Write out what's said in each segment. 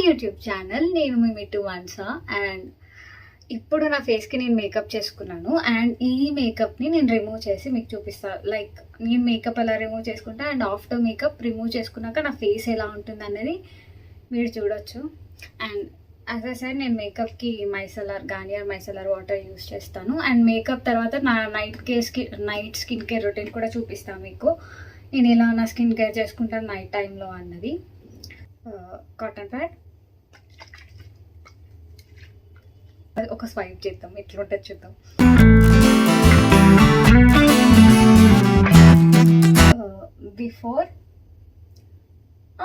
YouTube channel. నేను మీ మిట్టు మానస. And ఇప్పుడు నా ఫేస్కి నేను మేకప్ చేసుకున్నాను. అండ్ ఈ మేకప్ని నేను రిమూవ్ చేసి మీకు చూపిస్తాను. లైక్ నేను మేకప్ ఎలా రిమూవ్ చేసుకుంటా అండ్ ఆఫ్టర్ మేకప్ రిమూవ్ చేసుకున్నాక నా ఫేస్ ఎలా ఉంటుంది అనేది మీరు చూడొచ్చు. అండ్ యాజ్ ఐ సెడ్ నేను మేకప్కి గార్నియర్ మైసెలర్ వాటర్ యూస్ చేస్తాను. అండ్ మేకప్ తర్వాత నా నైట్ స్కిన్ కేర్ రొటీన్ కూడా చూపిస్తాను మీకు. నేను ఎలా నా స్కిన్ కేర్ చేసుకుంటాను నైట్ టైంలో అన్నది. కాటన్ ప్యాడ్ ఒక స్వైప్ చేద్దాం, ఎట్లా ఉంటుంది చూద్దాం. బిఫోర్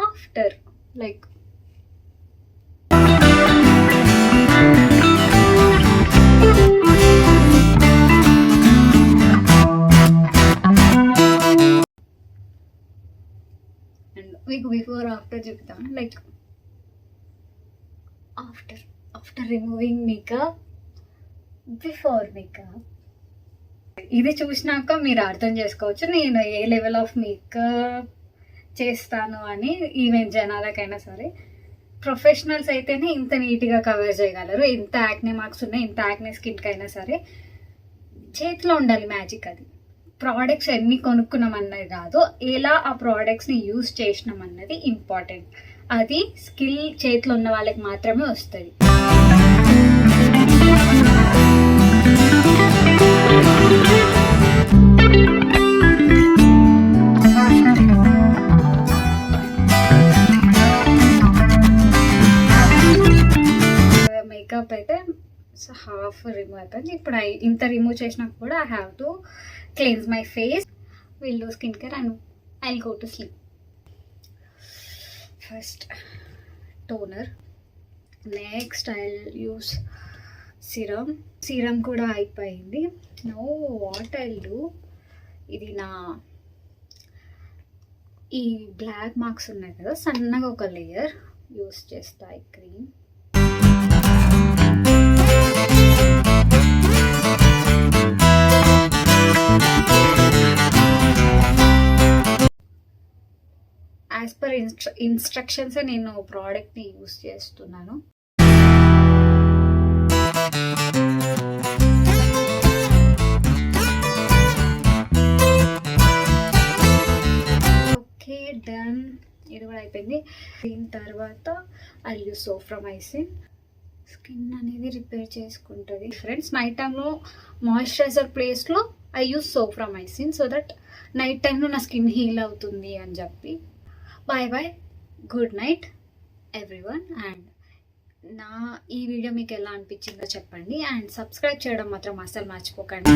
ఆఫ్టర్ లైక్ అండ్ మీకు బిఫోర్ ఆఫ్టర్ చెప్తాను. Like after removing makeup, before makeup. ఇది చూసినాక మీరు అర్థం చేసుకోవచ్చు నేను ఏ లెవెల్ ఆఫ్ మేకప్ చేస్తాను అని. ఈవెన్ జనాలకైనా సరే, ప్రొఫెషనల్స్ అయితేనే ఇంత నీట్గా కవర్ చేయగలరు. ఎంత యాక్నే మార్క్స్ ఉన్నాయి, ఎంత యాక్నే స్కిన్కి అయినా సరే చేతిలో ఉండాలి మ్యాజిక్. అది ప్రోడక్ట్స్ ఎన్ని కొనుక్కున్నాం అన్నది కాదు, ఎలా ఆ ప్రోడక్ట్స్ని యూజ్ చేసినాం అన్నది ఇంపార్టెంట్. అది స్కిల్ చేతిలో ఉన్న వాళ్ళకి మాత్రమే వస్తుంది. మేకప్ అయితే హాఫ్ రిమూవ్ అయిపోయింది. ఇప్పుడు ఇంత రిమూవ్ చేసినా కూడా I have to cleans my face, will do skin care and I will go to sleep. First toner, next I will use serum కూడా అయిపోయింది. Know what I will do, ఇది నా ఈ బ్లాక్ మార్క్స్ ఉన్నాయి కదా, సన్నగా ఒక లేయర్ యూస్ చేస్తా ఈ క్రీమ్. యాజ్ పర్ ఇన్స్ట్రక్షన్స్ నేను ప్రోడక్ట్ని యూస్ చేస్తున్నాను. ఓకే డన్, ఇది కూడా అయిపోయింది. దీని తర్వాత ఐ యూస్ సోఫ్రామైసిన్. స్కిన్ అనేది రిపేర్ చేసుకుంటుంది. ఫ్రెండ్స్, నైట్ టైంలో మాయిశ్చరైజర్ ప్లేస్లో I use Soframycin so that night టైంలో నా స్కిన్ హీల్ అవుతుంది అని చెప్పి. Bye, good night everyone. And ఈ వీడియో మీకు ఎలా అనిపించిందో చెప్పండి. అండ్ సబ్స్క్రైబ్ చేయడం మాత్రం అస్సలు మర్చిపోకండి.